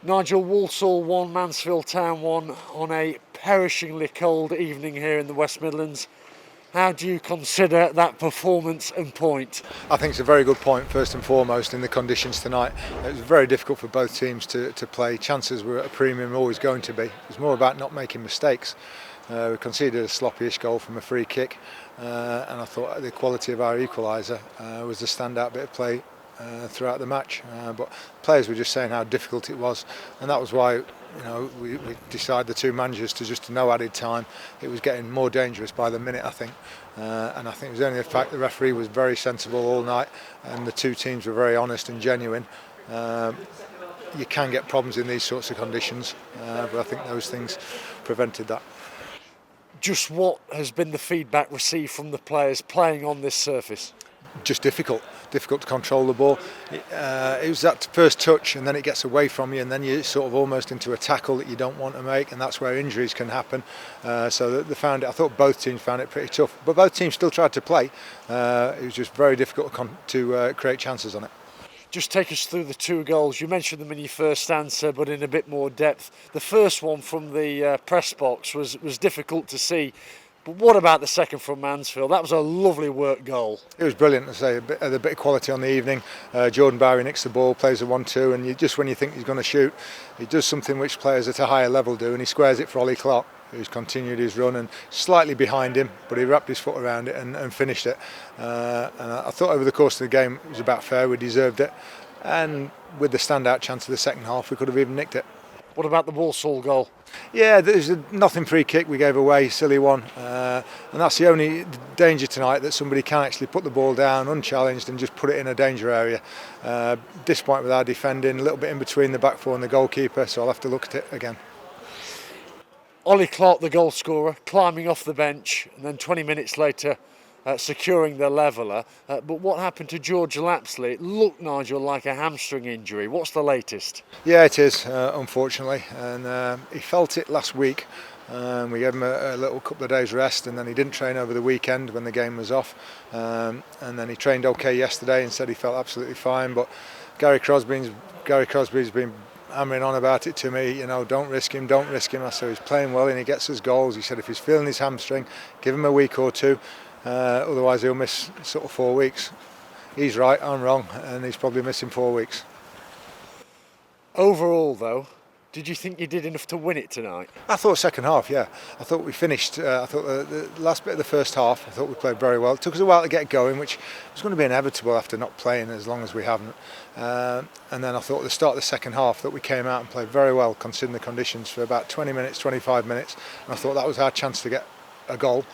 Nigel, Walsall 1, Mansfield Town 1 on a perishingly cold evening here in the West Midlands. How do you consider that performance and point? I think it's a very good point, first and foremost, in the conditions tonight. It was very difficult for both teams to play. Chances were at a premium, always going to be. It was more about not making mistakes. We conceded a sloppy-ish goal from a free kick, and I thought the quality of our equaliser was the standout bit of play throughout the match. But players were just saying how difficult it was, and that was why we decided, the two managers, to just no added time. It was getting more dangerous by the minute, I think, and I think it was only the fact the referee was very sensible all night and the two teams were very honest and genuine. You can get problems in these sorts of conditions, but I think those things prevented that. Just what has been the feedback received from the players playing on this surface? Just difficult to control the ball. It was that first touch, and then it gets away from you, and then you're sort of almost into a tackle that you don't want to make, and that's where injuries can happen. So they found it. I thought both teams found it pretty tough, but both teams still tried to play. It was just very difficult to create chances on it. Just take us through the two goals. You mentioned them in your first answer, but in a bit more depth. The first one from the press box was difficult to see. But what about the second from Mansfield? That was a lovely work goal. It was brilliant, to say, a bit of quality on the evening. Jordan Bowery nicks the ball, plays a 1-2, and just when you think he's going to shoot, he does something which players at a higher level do, and he squares it for Ollie Clough, who's continued his run and slightly behind him, but he wrapped his foot around it and finished it. And I thought over the course of the game it was about fair, we deserved it, and with the standout chance of the second half we could have even nicked it. What about the Walsall goal? Yeah, there's a nothing free kick we gave away, silly one, and that's the only danger tonight, that somebody can actually put the ball down unchallenged and just put it in a danger area. Disappointed with our defending, a little bit in between the back four and the goalkeeper, so I'll have to look at it again. Ollie Clark, the goal scorer, climbing off the bench, and then 20 minutes later securing the leveller. But what happened to George Lapsley? It looked, Nigel, like a hamstring injury. What's the latest? Yeah, it is, unfortunately, and he felt it last week. We gave him a little couple of days rest, and then he didn't train over the weekend when the game was off, and then he trained okay yesterday and said he felt absolutely fine. But Gary Crosby's been hammering on about it to me, don't risk him. I said he's playing well and he gets his goals. He said if he's feeling his hamstring, give him a week or two, otherwise he'll miss sort of 4 weeks. He's right, I'm wrong, and he's probably missing 4 weeks. Overall though, did you think you did enough to win it tonight? I thought second half, yeah. I thought we finished, I thought the last bit of the first half, I thought we played very well. It took us a while to get going, which was going to be inevitable after not playing as long as we haven't. And then I thought at the start of the second half that we came out and played very well considering the conditions for about 20 minutes, 25 minutes. And I thought that was our chance to get a goal.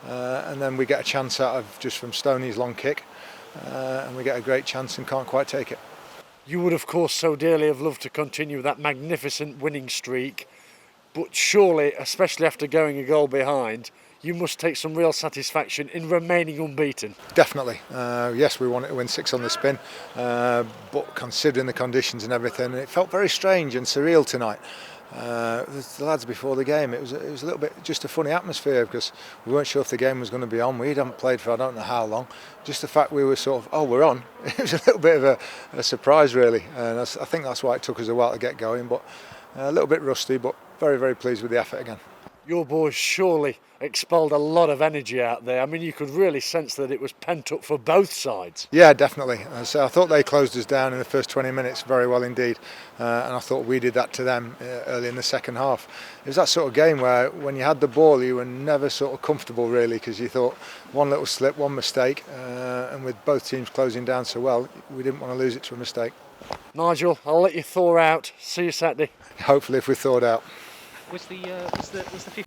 And then we get a chance out of just from Stoney's long kick. And we get a great chance and can't quite take it. You would, of course, so dearly have loved to continue that magnificent winning streak, but surely, especially after going a goal behind, you must take some real satisfaction in remaining unbeaten. Definitely. Yes, we wanted to win 6 on the spin, but considering the conditions and everything, it felt very strange and surreal tonight. The lads before the game, it was a little bit just a funny atmosphere because we weren't sure if the game was going to be on. We hadn't played for I don't know how long. Just the fact we were sort of, we're on. It was a little bit of a surprise really, and I think that's why it took us a while to get going. But a little bit rusty, but very, very pleased with the effort again. Your boys surely expelled a lot of energy out there. I mean, you could really sense that it was pent up for both sides. Yeah, definitely. So I thought they closed us down in the first 20 minutes very well indeed, and I thought we did that to them early in the second half. It was that sort of game where when you had the ball you were never sort of comfortable really, because you thought one little slip, one mistake, and with both teams closing down so well, we didn't want to lose it to a mistake. Nigel, I'll let you thaw out. See you Saturday. Hopefully if we thawed out. Was the